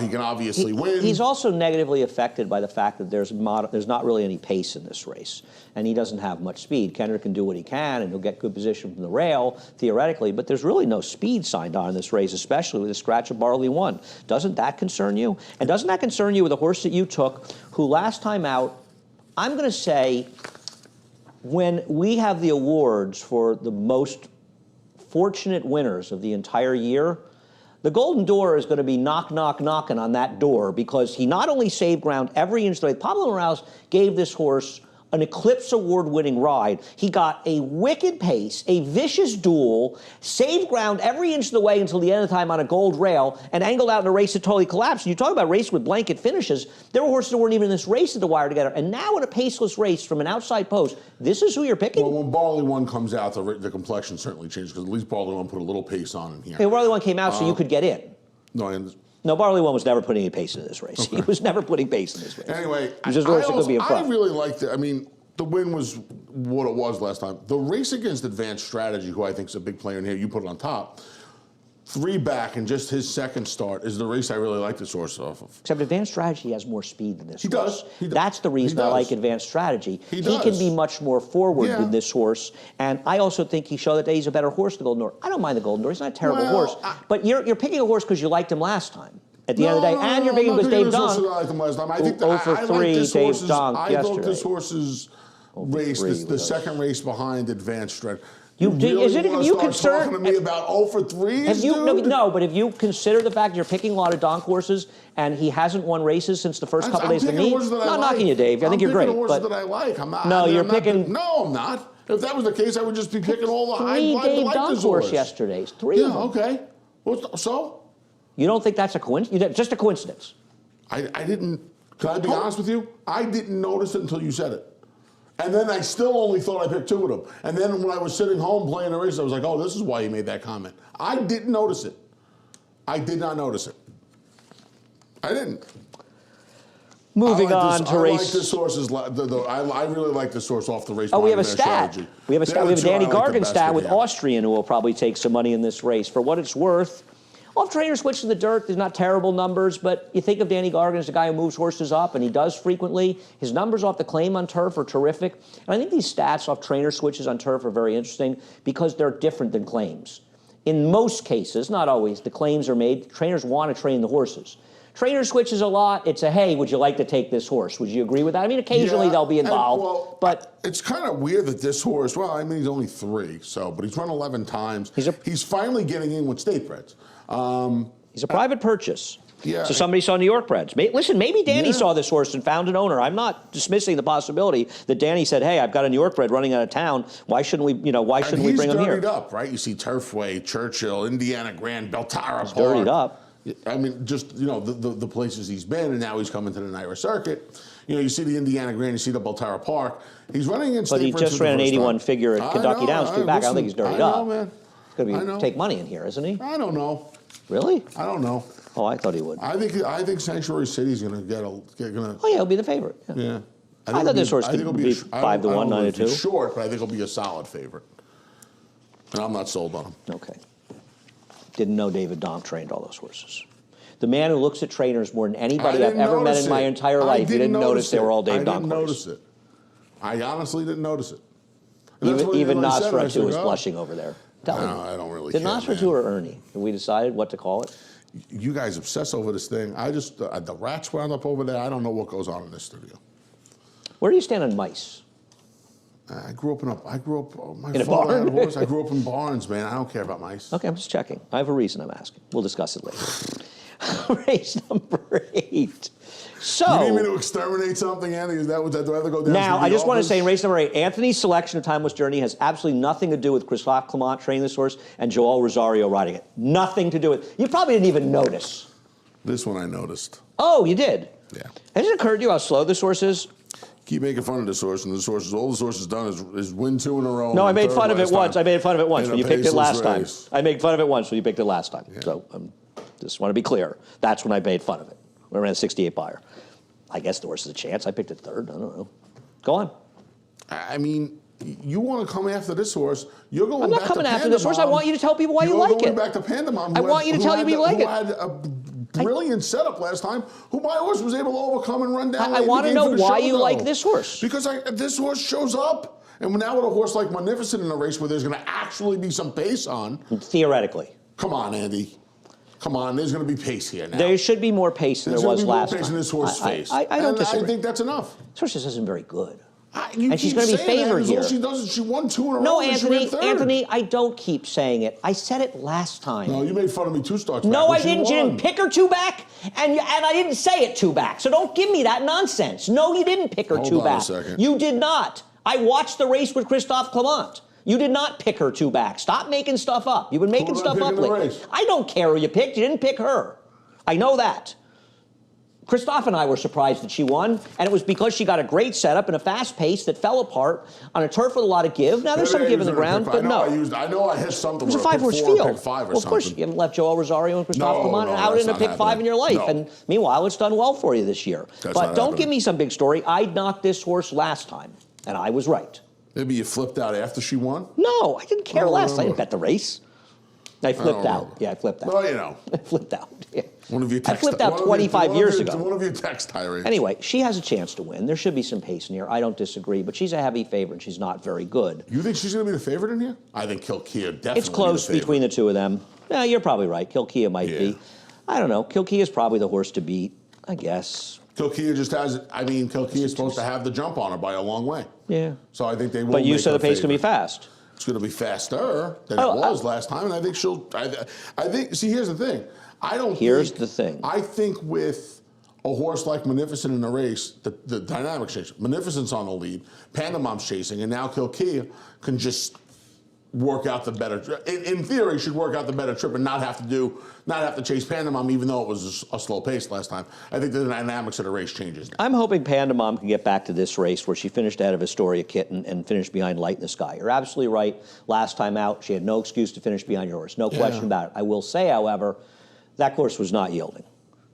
He can obviously win. He's also negatively affected by the fact that there's not really any pace in this race, and he doesn't have much speed. Kendrick can do what he can, and he'll get good position from the rail, theoretically, but there's really no speed signed on in this race, especially with the scratch of Barley 1. Doesn't that concern you? And doesn't that concern you with a horse that you took, who last time out, I'm going to say, when we have the awards for the most fortunate winners of the entire year, the Golden Door is going to be knocking on that door, because he not only saved ground every inch of the way. Pablo Morales gave this horse an Eclipse Award-winning ride. He got a wicked pace, a vicious duel, saved ground every inch of the way until the end of the time on a gold rail, and angled out in a race that totally collapsed. And you talk about race with blanket finishes. There were horses that weren't even in this race at the wire together. And now in a paceless race from an outside post, this is who you're picking? Well, when Barley 1 comes out, the complexion certainly changes, because at least Barley 1 put a little pace on in here. Hey, Barley 1 came out so you could get in. No, I understand. No, Barley 1 was never putting any pace into this race. Okay. He was never putting pace in this race. Anyway, he was just a horse that could be in front. I really liked it. I mean, the win was what it was last time. The race against Advanced Strategy, who I think is a big player in here, you put it on top. 3 back and just his second start is the race I really like this horse off of. Except Advanced Strategy has more speed than this he horse. Does. That's the reason I like Advanced Strategy. He can be much more forward with this horse. And I also think he showed that he's a better horse than the Golden Door. I don't mind the Golden Door. He's not a terrible horse. But you're picking a horse because you liked him last time. At the end of the day, and you're picking him because Dave Donk. I liked him last time. I think that I like Dave Donk yesterday. I thought this horse's race, the second race behind Advanced Strategy. You concerned talking to me about 0 for 3s, No, but if you consider the fact you're picking a lot of Donk horses and he hasn't won races since the first couple days of the meet, I'm not knocking you, Dave. I think you're great. I'm picking horses that I like. I'm not. No, you're picking. No, I'm not. If that was the case, I would just be picking all the high. Three Dave Donk horse yesterday. 3 of them. Okay. So? You don't think that's a coincidence? Just a coincidence? I didn't. Can I be honest with you? I didn't notice it until you said it. And then I still only thought I picked 2 of them. And then when I was sitting home playing the race, I was like, oh, this is why you made that comment. I didn't notice it. I did not notice it. I didn't. Moving on to race. I like this horse's. I really like this horse off the race. Oh, we have a stat. We have a Danny Gargan stat with Austrian, who will probably take some money in this race. For what it's worth, off trainer switch to the dirt, there's not terrible numbers, but you think of Danny Gargan as a guy who moves horses up, and he does frequently. His numbers off the claim on turf are terrific. And I think these stats off trainer switches on turf are very interesting because they're different than claims. In most cases, not always, the claims are made. Trainers want to train the horses. Trainer switches a lot. It's a, hey, would you like to take this horse? Would you agree with that? I mean, occasionally they'll be involved, but it's kind of weird that this horse, well, I mean, he's only 3, but he's run 11 times. He's finally getting in with state breds. He's a private purchase. Yeah. So somebody saw New York breds. Listen, maybe Danny saw this horse and found an owner. I'm not dismissing the possibility that Danny said, hey, I've got a New York bred running out of town. Why shouldn't we, bring him here? He's dirtied up, right? You see Turfway, Churchill, Indiana Grand, Beltara Park. Dirtied up. I mean, just, the places he's been, and now he's coming to the NYRA circuit. You see the Indiana Grand, you see the Beltara Park. He's running in state. But he just ran an 81 figure at Kentucky Downs, 2 back. I don't think he's dirtied up. I know, man. He's going to take money in here, isn't he? I don't know. Really? I don't know. Oh, I thought he would. I think Sanctuary City's going to get Oh yeah, he'll be the favorite. Yeah. I thought this horse could be 5 to 1, 9 to 2. Short, but I think he'll be a solid favorite. And I'm not sold on him. Okay. Didn't know David Donk trained all those horses. The man who looks at trainers more than anybody I've ever met in my entire life, you didn't notice they were all Dave Donk horses. I didn't notice it. I honestly didn't notice it. Even Nosferatu is blushing over there. No, I don't really care. Did Nosferatu or Ernie? Have we decided what to call it? You guys obsess over this thing. I just, the rats wound up over there. I don't know what goes on in this studio. Where do you stand on mice? I grew up, my in a father barn? had a horse. I grew up in barns, man. I don't care about mice. Okay, I'm just checking. I have a reason I'm asking. We'll discuss it later. Race number 8. So, you need me to exterminate something, Andy? Is that what do I have to go down? now, to the I just want to office? say in race number 8, Anthony's selection of Timeless Journey has absolutely nothing to do with Christophe Clement training this horse and Joel Rosario riding it. Nothing to do with. You probably didn't even notice. This one I noticed. Oh, you did? Yeah. Has it occurred to you how slow this horse is? Keep making fun of this horse, and this horse, all this horse has done is win 2 in a row. No, I made fun of it once. I made fun of it once in when a you picked it last time. paceless race. I made fun of it once when you picked it last time. So just want to be clear. That's when I made fun of it. We ran a 68 buyer. I guess the horse has a chance. I picked it third. I don't know. Go on. I mean, you want to come after this horse. You're going I'm not back coming to after this horse. I want you to tell people why you like You're it. going back to Pandemon. I want you to tell me you like it. Who had a brilliant setup last time, who my horse was able to overcome and run down. I want to know why you like this horse. Because this horse shows up. And now with a horse like Magnificent in a race where there's going to actually be some pace on. Theoretically. Come on, Andy. Come on, there's going to be pace here now. There should be more pace than there was last time. There's going to be more pace in this horse's face. I don't disagree. I think that's enough. This horse just isn't very good. And she's going to be favored here. All she does is she won 2 in a row. No, and she ran third. Anthony, I don't keep saying it. I said it last time. No, you made fun of me 2 starts back. No, I didn't. Won. You didn't pick her 2 back, and I didn't say it 2 back. So don't give me that nonsense. No, you didn't pick her 2 back. Hold on a second. You did not. I watched the race with Christophe Clement. You did not pick her 2 back. Stop making stuff up. You've been making stuff up lately. I don't care who you picked. You didn't pick her. I know that. Christophe and I were surprised that she won, and it was because she got a great setup and a fast pace that fell apart on a turf with a lot of give. Now, there's some give in the ground, but no. I know I hit something. It was a 5-horse field. Well, of course, you haven't left Joel Rosario and Christophe Clement out in a pick 5 in your life. No. And meanwhile, it's done well for you this year. But don't give me some big story. I knocked this horse last time, and I was right. Maybe you flipped out after she won? No, I didn't care last time. I didn't bet the race. I flipped out. Remember. Yeah, I flipped out. Well, you know. I flipped out. Yeah. One of you I flipped out 25 years ago. One of your text tirades. Anyway, she has a chance to win. There should be some pace in here. I don't disagree, but she's a heavy favorite. She's not very good. You think she's going to be the favorite in here? I think Kilkia definitely. It's close between the two of them. Yeah, you're probably right. Kilkia might be. I don't know. Kilkia is probably the horse to beat, I guess. Kilkia just has. I mean, Kilkia is supposed to have the jump on her by a long way. Yeah. So I think they will. But you make said her the pace can be favorite. fast. It's going to be faster than it was last time, and I think she'll. I think. See, here's the thing. I don't. Here's the thing. I think with a horse like Magnificent in the race, the dynamics change. Magnificent's on the lead, Pandemom's chasing, and now Kilkia can just work out the better. In theory, should work out the better trip and not have to chase Pandemom, even though it was a slow pace last time. I think the dynamics of the race changes now. I'm hoping Pandemom can get back to this race where she finished ahead of Astoria Kitten and finished behind Light in the Sky. You're absolutely right. Last time out, she had no excuse to finish behind your horse. No question about it. I will say, however, that course was not yielding.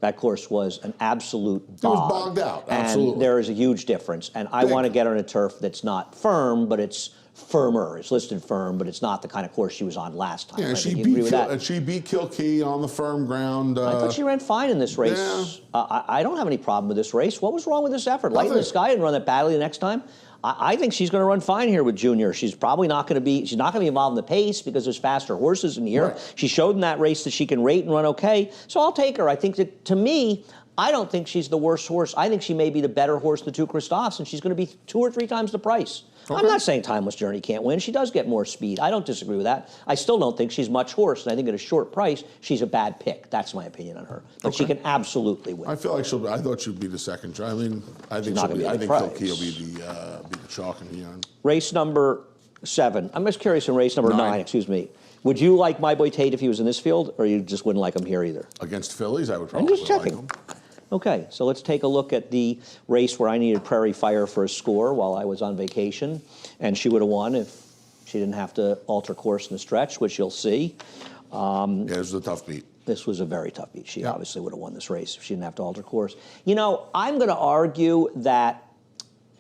That course was an absolute bog. It was bogged out, absolutely. And there is a huge difference. And I want to get her on a turf that's not firm, but it's firmer. It's listed firm, but it's not the kind of course she was on last time. Yeah, she beat Kilkee on the firm ground. I thought she ran fine in this race. Yeah. I don't have any problem with this race. What was wrong with this effort? Light in the Sky and run that badly the next time. I think she's going to run fine here with Junior. She's probably not going to be. She's not going to be involved in the pace because there's faster horses in here. Right. She showed in that race that she can rate and run okay. So I'll take her. I think that to me, I don't think she's the worst horse. I think she may be the better horse of the two Christophs, and she's going to be 2 or 3 times the price. Okay. I'm not saying Timeless Journey can't win. She does get more speed. I don't disagree with that. I still don't think she's much horse, and I think at a short price, she's a bad pick. That's my opinion on her. But she can absolutely win. I feel like I thought she'd be the second try. I mean, I think Kilkee will be the chalk in the end. Race number 7. I'm just curious in race number 9, excuse me. Would you like My Boy Tate if he was in this field, or you just wouldn't like him here either? Against fillies, I would probably I'm just checking. like him. Okay, so let's take a look at the race where I needed Prairie Fire for a score while I was on vacation, and she would have won if she didn't have to alter course in the stretch, which you'll see. Yeah, this was a tough beat. This was a very tough beat. She obviously would have won this race if she didn't have to alter course. You know, I'm going to argue that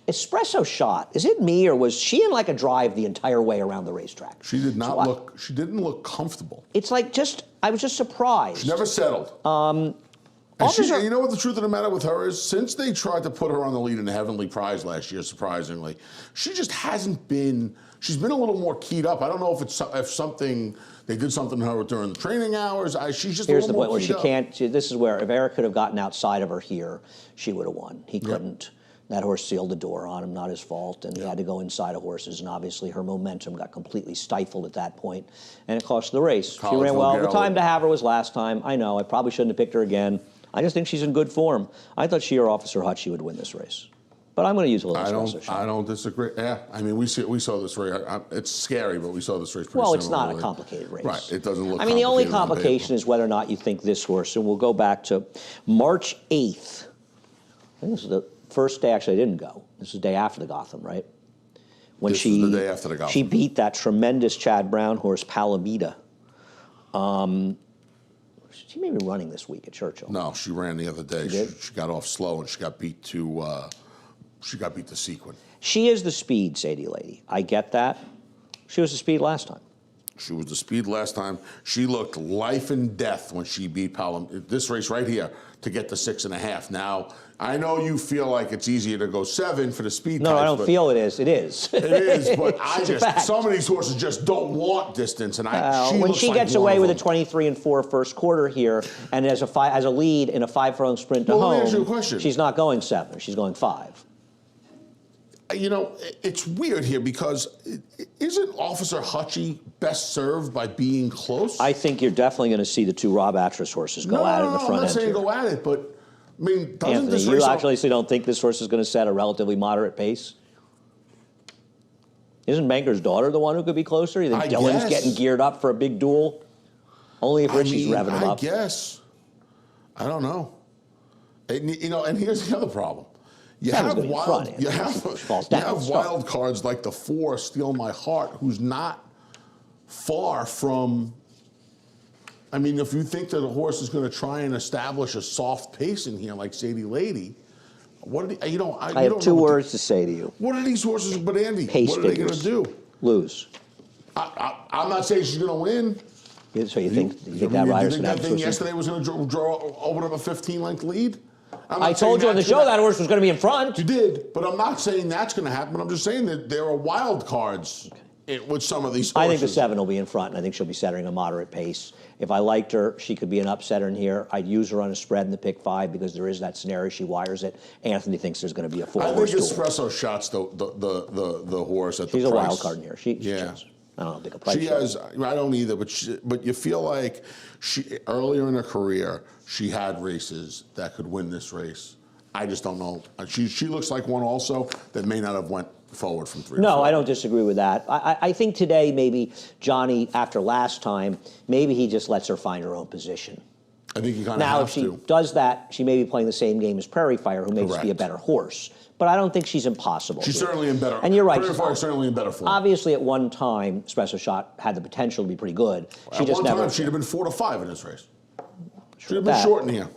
Espresso Shot, is it me, or was she in like a drive the entire way around the racetrack? She did not she didn't look comfortable. It's like I was just surprised. She never settled. You know what the truth of the matter with her is? Since they tried to put her on the lead in the Heavenly Prize last year, surprisingly, she just hasn't been. She's been a little more keyed up. I don't know if they did something to her during the training hours. She's just Here's a the little point more where keyed she can't. This is where if Eric could have gotten outside of her here, she would have won. He couldn't. That horse sealed the door on him, not his fault, and he had to go inside of horses, and obviously her momentum got completely stifled at that point, and it cost the race. She ran well. The time to have her was last time. I know, I probably shouldn't have picked her again. I just think she's in good form. I thought she or Officer Hutchie would win this race. But I'm going to use a little espresso shot. I don't disagree. Yeah, I mean, we saw this race. It's scary, but we saw this race pretty Well, it's similarly. not a complicated race. Right, it doesn't look I mean, the only complicated on complication is whether or not you think this horse, and we'll go back to March 8th. I think this is the first day, actually, I didn't go. This is the day after the Gotham, right? When This was the day after the Gotham. She beat that tremendous Chad Brown horse, Palamita. She may be running this week at Churchill. No, she ran the other day. She got off slow and she got beat to Sequin. She is the speed, Sadie Lady. I get that. She was the speed last time. She was the speed last time. She looked life and death when she beat this race right here to get to 6.5. Now, I know you feel like it's easier to go 7 for the speed No, types, I don't feel it is. It is. It is, but Fact. some of these horses just don't want distance, and when she gets away with a 23-4 first quarter here, and as a lead in a 5-furlong sprint to Well, let me home, ask you a question. she's not going 7. She's going 5. You know, it's weird here because isn't Officer Hutchie best served by being close? I think you're definitely going to see the 2 Rob Atras horses go at it in the front I'm not end. saying here. go at it, but I mean, doesn't Anthony, this you race actually don't think this horse is going to set a relatively moderate pace? Isn't Banker's daughter the one who could be closer? You think Dylan's getting geared up for a big duel? Only if Richie's revving him up. I guess. I don't know. You know, and here's the other problem. You have wild cards like the 4, Steal My Heart, who's not far from. I mean, if you think that a horse is going to try and establish a soft pace in here, like Sadie Lady, I have 2 words to say to you. What are these horses? But Andy, Pace what are they going to do? Lose. I'm not saying she's going to win. So you think that rider's going to have that thing yesterday was going to open up a 15-length lead? I told you on the show that horse was going to be in front. You did, but I'm not saying that's going to happen. I'm just saying that there are wild cards with some of these horses. I think the 7 will be in front, and I think she'll be setting a moderate pace. If I liked her, she could be an upsetter in here. I'd use her on a spread in the pick 5 because there is that scenario. She wires it. Anthony thinks there's going to be a 4-horse duel. I think Espresso Shot's the horse at the price. She's a wild card in here. I don't think a price. She has. I don't either. But you feel like earlier in her career she had races that could win this race. I just don't know. She looks like one also that may not have went forward from 3. No, I don't disagree with that. I think today maybe Johnny, after last time, maybe he just lets her find her own position. I think you kind of now, have if she to. does that, she may be playing the same game as Prairie Fire, who may just be a better horse. But I don't think she's impossible. She's certainly in better. And you're right. Prairie Fire is certainly in better form. Obviously, at one time, Espresso Shot had the potential to be pretty good. She at just one never. time, she'd have been 4 to 5 in this race. She'd have that. been short in here.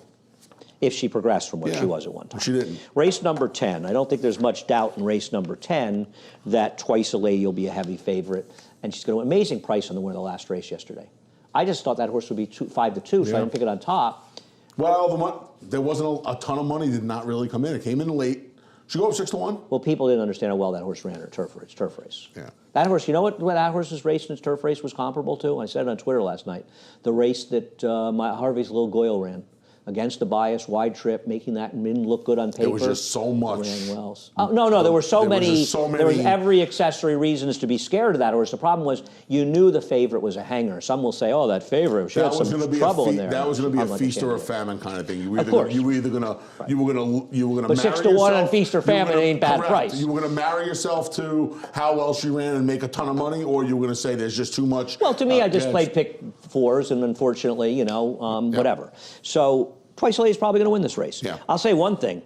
If she progressed from where she was at one time. She didn't. Race number 10. I don't think there's much doubt in race number 10 that Twice a Lady will be a heavy favorite. And she's going to amazing price on the winner of the last race yesterday. I just thought that horse would be 5 to 2, so I didn't pick it on top. Well, there wasn't a ton of money. Did not really come in. It came in late. Should go up 6 to 1. Well, people didn't understand how well that horse ran her turf race. Yeah. That horse, you know what that horse's race in its turf race was comparable to? I said it on Twitter last night. The race that Harvey's Little Goyle ran. Against the bias, wide trip, making that min look good on paper. There was just so much. Ran well. No, there were so many. There was every accessory reasons to be scared of that horse. The problem was you knew the favorite was a hanger. Some will say, "Oh, that favorite, she had some trouble in there." That was going to be a feast or a famine kind of thing. You were Of course. You were going to But 6 to 1 on feast or famine ain't bad price. You were going to marry yourself to how well she ran and make a ton of money, or you were going to say there's just too much. Well, to me, I just played pick 4s, and unfortunately, whatever. So. Twice a Lady is probably going to win this race. Yeah. I'll say one thing.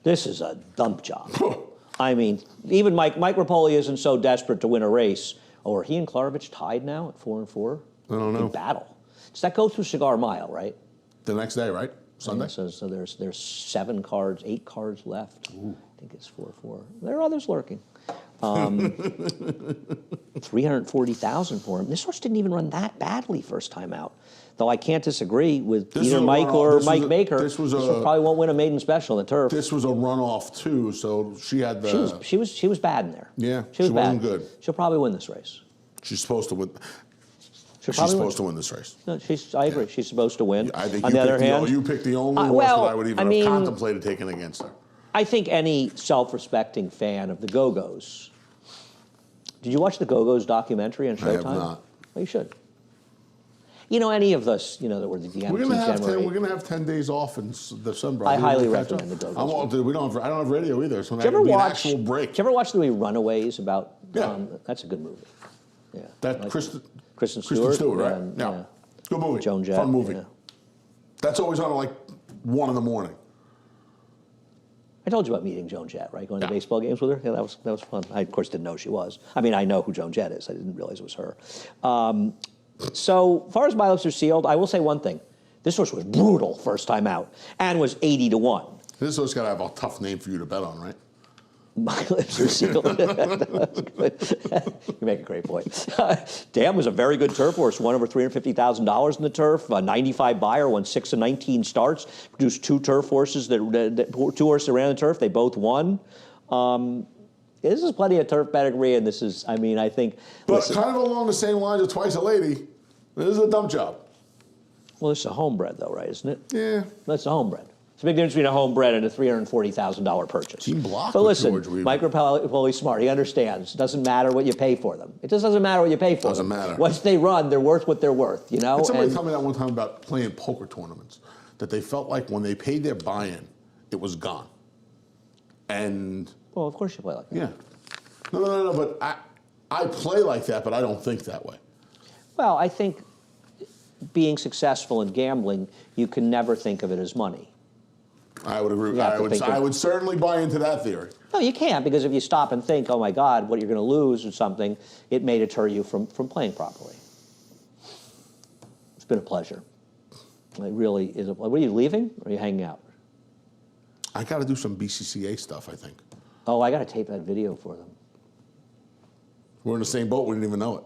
This is a dump job. I mean, even Mike Rapoli isn't so desperate to win a race. Oh, are he and Klarovich tied now at 4-4? I don't know. Big battle. Does that go through Cigar Mile, right? The next day, right? Sunday? Yeah, so there's 8 cards left. Ooh. I think it's 4-4. There are others lurking. 340,000 for him. This horse didn't even run that badly first time out. Though I can't disagree with either Mike or Mike Baker. This one probably won't win a maiden special in the turf. This was a runoff too, so she had the. She was bad in there. Yeah, she wasn't good. She'll probably win this race. She's supposed to win. She's supposed to win this race. No, I agree. She's supposed to win. I think on the other hand, you picked the only horse that I would even have contemplated taking against her. I think any self-respecting fan of the Go-Go's. Did you watch the Go-Go's documentary on Showtime? I have not. Well, you should. You know, any of us, you know, that were the We're gonna have generate. we're gonna have 10 days off in December. I highly We'll catch recommend up. the Go-Go. I don't have radio either, so Did you that ever would be an watch? actual break. Did you ever watch the movie Runaways about? Yeah. That's a good movie. Yeah. That Like Kristen Stewart, Stewart, right? yeah. Good movie. Joan Jett, Fun movie. yeah. That's always on at like 1 in the morning. I told you about meeting Joan Jett, right? Going to Yeah. baseball games with her. Yeah, that was fun. I of course didn't know she was. I mean, I know who Joan Jett is. I didn't realize it was her. So far as my lips are sealed, I will say one thing: this horse was brutal first time out, and was 80-1. This horse got to have a tough name for you to bet on, right? My lips are sealed. You make a great point. Dam was a very good turf horse. Won over $350,000 in the turf. 95 buyer. Won 6 of 19 starts. Produced 2 turf horses two horses that ran the turf. They both won. This is plenty of turf pedigree, and this is. I mean, I think. But Listen, kind of along the same lines of Twice a Lady. This is a dump job. well, it's a homebred, though, right? Isn't it? Yeah. That's a homebred. It's a big difference between a homebred and a $340,000 purchase. Team block But with listen, George Weaver. Mike Rapalli's smart. He understands. It doesn't matter what you pay for them. It just doesn't matter what you pay for Doesn't them. matter. Once they run, they're worth what they're worth, you know? And somebody And- told me that one time about playing poker tournaments, that they felt like when they paid their buy-in, it was gone. And well, of course you play like that. yeah. No, but I play like that, but I don't think that way. Well, I think being successful in gambling, you can never think of it as money. I would agree. You have to think I of- would certainly buy into that theory. No, you can't, because if you stop and think, oh my God, what you're going to lose or something, it may deter you from playing properly. It's been a pleasure. It really is. What are you leaving, or are you hanging out? I got to do some BCCA stuff, I think. Oh, I got to tape that video for them. We're in the same boat. We didn't even know it.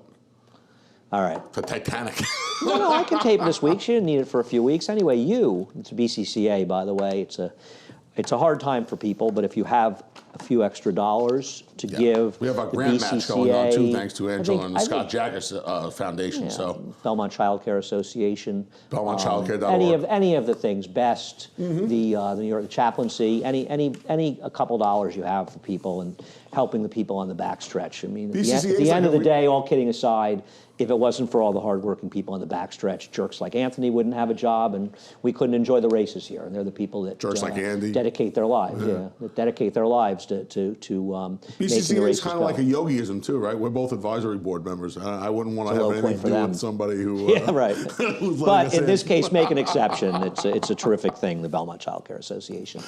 All right. The Titanic. No, I can tape it this week. She didn't need it for a few weeks. Anyway, it's a BCCA, by the way. It's a hard time for people, but if you have a few extra dollars to give, We have our the grant match going on too, BCCA thanks to Angela and the Scott Jaggers Foundation. yeah, So Belmont Child Care Association, BelmontChildCare.org. any of the things, BEST, the New York chaplaincy, any a couple dollars you have for people and helping the people on the backstretch. I mean, at BCCA the is end like of the day, all kidding aside, if it wasn't for all the hardworking people on the backstretch, jerks like Anthony wouldn't have a job, and we couldn't enjoy the races here. And they're the people that Jerks like Andy. dedicate their lives, that dedicate their lives to making the BCCA is races kind of go. like a yogiism too, right? We're both advisory board members. I wouldn't want to It's a have low anything point to for do them. with somebody who. Yeah, right. who's letting But us in this case, make an exception. It's a terrific thing, the Belmont Child Care Association.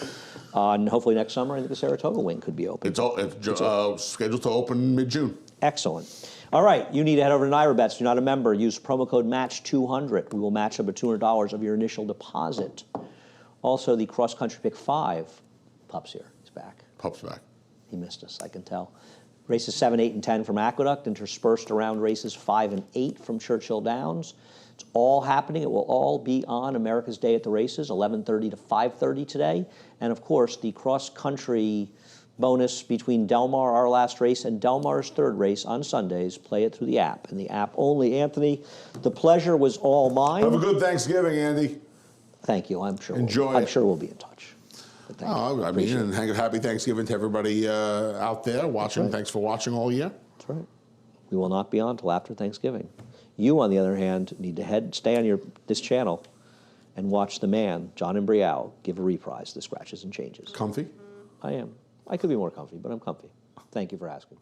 And hopefully next summer, I think the Saratoga wing could be open. It's scheduled to open mid-June. Excellent. All right, you need to head over to NYRA Bets. If you're not a member, use promo code MATCH200. We will match up to $200 of your initial deposit. Also, the Cross Country Pick 5, Pup's here. He's back. Pup's back. He missed us, I can tell. Races 7, 8, and 10 from Aqueduct, interspersed around races 5 and 8 from Churchill Downs. It's all happening. It will all be on America's Day at the Races, 11:30 to 5:30 today. And of course, the cross country bonus between Del Mar, our last race, and Del Mar's third race on Sundays. Play it through the app, and the app only. Anthony, the pleasure was all mine. Have a good Thanksgiving, Andy. Thank you. I'm sure. Enjoy I'm it. sure we'll be in touch. But thank you. I mean, and happy Thanksgiving to everybody out there watching. right. Thanks for watching all year. That's right. We will not be on till after Thanksgiving. You, on the other hand, need to stay on this channel and watch the man, John Embrial, give a reprise, The Scratches and Changes. Comfy? I am. I could be more comfy, but I'm comfy. Thank you for asking.